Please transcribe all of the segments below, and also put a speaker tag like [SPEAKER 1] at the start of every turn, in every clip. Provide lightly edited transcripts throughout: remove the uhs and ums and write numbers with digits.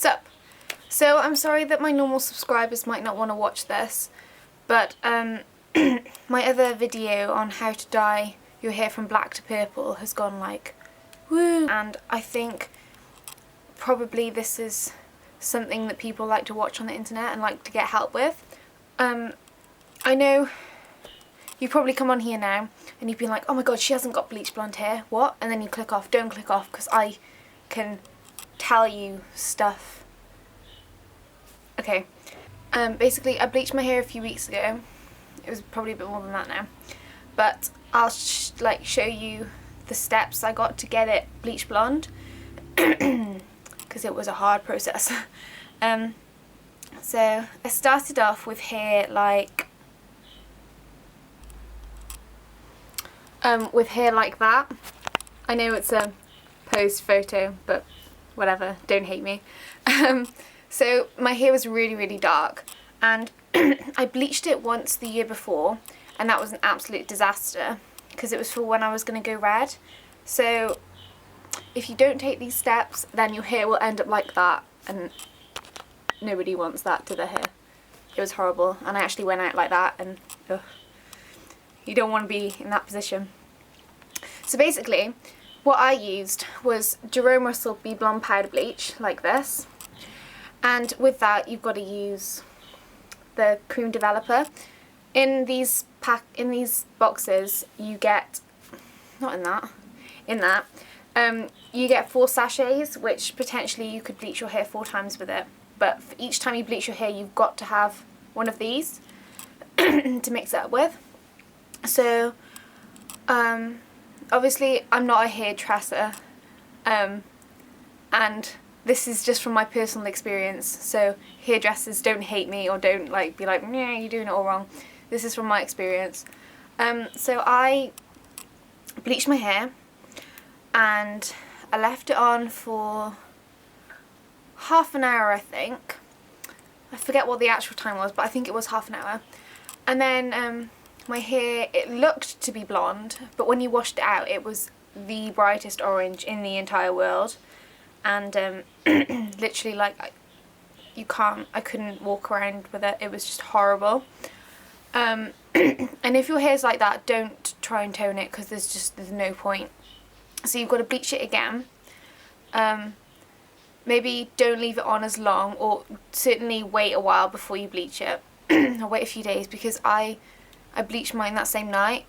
[SPEAKER 1] Sup? So I'm sorry that my normal subscribers might not want to watch this, but my other video on how to dye your hair from black to purple has gone like woo, and I think probably this is something that people like to watch on the internet and like to get help with. I know you probably come on here now and you've been like, oh my god, she hasn't got bleach blonde hair, what? And then you click off. Don't click off, because I can tell you stuff. Okay, basically I bleached my hair a few weeks ago. It was probably a bit more than that now, but I'll show you the steps I got to get it bleach blonde, because it was a hard process. So I started off with hair like that. I know it's a posed photo, but whatever, don't hate me. So my hair was really dark, and I bleached it once the year before, and that was an absolute disaster because it was for when I was going to go red. So if you don't take these steps, then your hair will end up like that, and nobody wants that to their hair. It was horrible, and I actually went out like that, and ugh, you don't want to be in that position. So basically what I used was Jerome Russell Be Blonde powder bleach like this, and with that you've got to use the cream developer. In these boxes you get, you get 4 sachets, which potentially you could bleach your hair 4 times with it, but for each time you bleach your hair you've got to have one of these to mix it up with. So obviously I'm not a hairdresser, and this is just from my personal experience, so hairdressers don't hate me or don't be like, yeah, you're doing it all wrong. This is from my experience. So I bleached my hair and I left it on for half an hour, I think. I forget what the actual time was, but I think it was half an hour. And then my hair, it looked to be blonde, but when you washed it out it was the brightest orange in the entire world, and literally I couldn't walk around with it. It was just horrible. And if your hair's like that, don't try and tone it, because there's no point. So you've got to bleach it again. Maybe don't leave it on as long, or certainly wait a while before you bleach it. Or wait a few days, because I bleached mine that same night,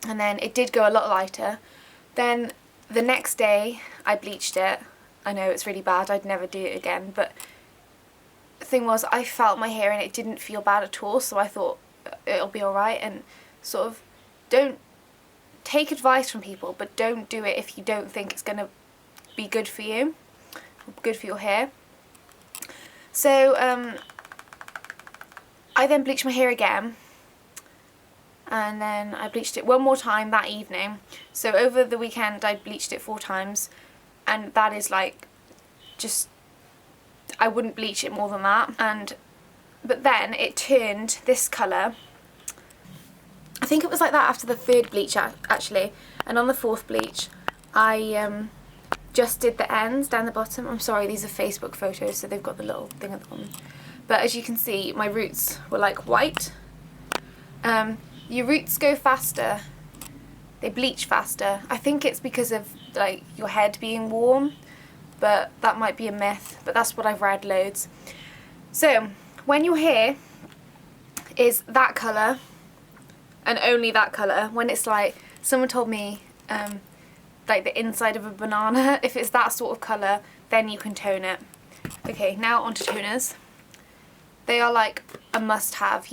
[SPEAKER 1] and then it did go a lot lighter. Then the next day I bleached it. I know it's really bad, I'd never do it again, but the thing was I felt my hair and it didn't feel bad at all, so I thought it'll be alright. And sort of, don't take advice from people, but don't do it if you don't think it's going to be good for you, good for your hair. So I then bleached my hair again, and then I bleached it one more time that evening. So over the weekend I bleached it 4 times, and that is just, I wouldn't bleach it more than that. But then it turned this colour. I think it was like that after the 3rd bleach actually, and on the 4th bleach I just did the ends down the bottom. I'm sorry, these are Facebook photos, so they've got the little thing at the bottom. But as you can see, my roots were like white. Your roots go faster, they bleach faster. I think it's because of your head being warm, but that might be a myth, but that's what I've read loads. So when your hair is that colour, and only that colour, when it's someone told me the inside of a banana, if it's that sort of colour, then you can tone it. Okay, now onto toners. They are a must-have.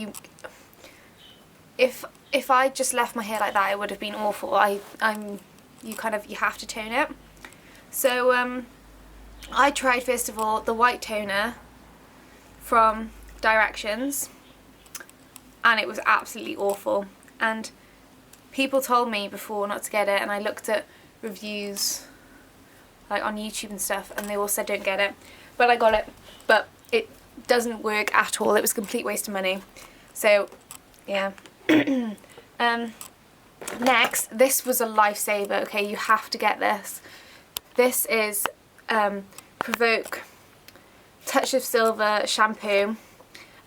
[SPEAKER 1] If I just left my hair like that, it would have been awful. You have to tone it. So I tried first of all the white toner from Directions, and it was absolutely awful. And people told me before not to get it, and I looked at reviews on YouTube and stuff, and they all said don't get it. But I got it, but it doesn't work at all. It was a complete waste of money. So yeah. Next, this was a lifesaver. Okay, you have to get this. This is Provoke Touch of Silver shampoo,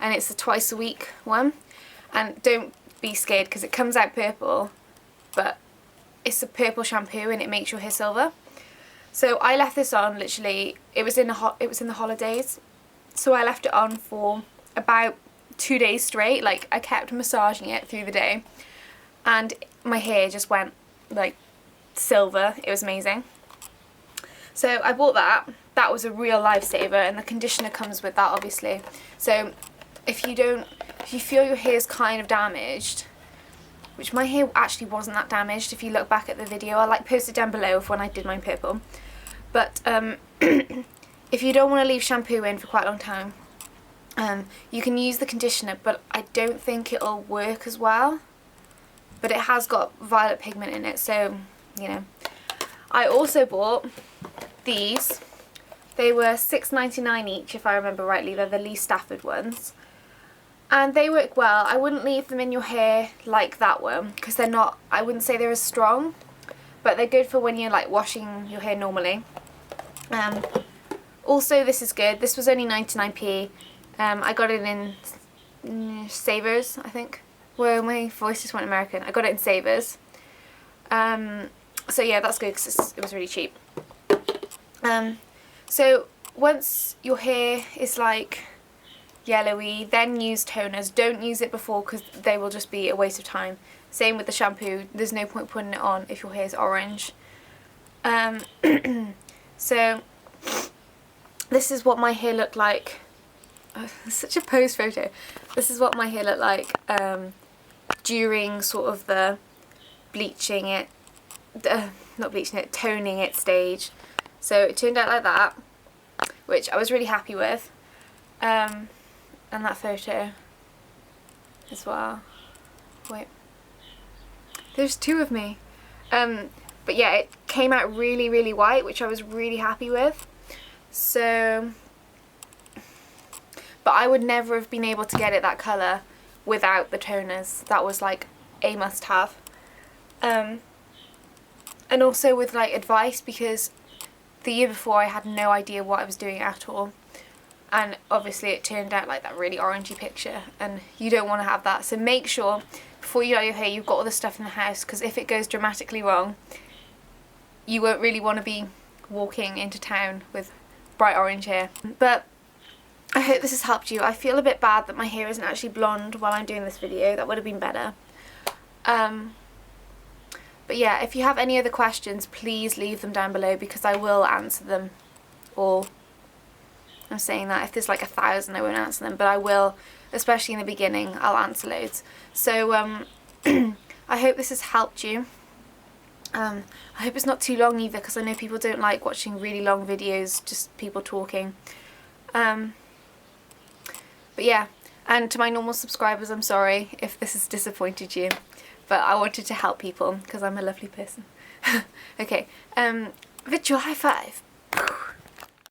[SPEAKER 1] and it's a twice a week one. And don't be scared because it comes out purple, but it's a purple shampoo and it makes your hair silver. So I left this on literally, it was in the holidays, so I left it on for about 2 days straight. Like, I kept massaging it through the day and my hair just went like silver. It was amazing. So I bought that. That was a real lifesaver, and the conditioner comes with that, obviously. So if you feel your hair's kind of damaged, which my hair actually wasn't that damaged if you look back at the video, I'll like post it down below of when I did mine purple. But if you don't want to leave shampoo in for quite a long time, you can use the conditioner, but I don't think it'll work as well. But it has got violet pigment in it, so, you know. I also bought these. They were $6.99 each, if I remember rightly. They're the Lee Stafford ones. And they work well. I wouldn't leave them in your hair like that one, because they're not, I wouldn't say they're as strong, but they're good for when you're like washing your hair normally. Also, this is good. This was only 99p. I got it in Savers, I think. Well, my voice just went American. I got it in Savers. So yeah, that's good because it was really cheap. So once your hair is like yellowy, then use toners. Don't use it before because they will just be a waste of time. Same with the shampoo. There's no point putting it on if your hair is orange. So this is what my hair looked like. Oh, such a pose photo. This is what my hair looked like during sort of the bleaching it, not bleaching it, toning it stage. So it turned out like that, which I was really happy with. And that photo as well. Wait, there's two of me. But yeah, it came out really, really white, which I was really happy with. So, but I would never have been able to get it that colour without the toners. That was like a must-have. And also with like advice, because the year before I had no idea what I was doing at all. And obviously it turned out like that really orangey picture, and you don't want to have that. So make sure before you dye your hair you've got all the stuff in the house, because if it goes dramatically wrong, you won't really want to be walking into town with bright orange hair. But I hope this has helped you. I feel a bit bad that my hair isn't actually blonde while I'm doing this video. That would have been better. But yeah, if you have any other questions, please leave them down below because I will answer them all. I'm saying that if there's like 1,000 I won't answer them, but I will, especially in the beginning, I'll answer loads. So I hope this has helped you. I hope it's not too long either, because I know people don't like watching really long videos, just people talking. But yeah, and to my normal subscribers, I'm sorry if this has disappointed you, but I wanted to help people because I'm a lovely person. Okay, virtual high five.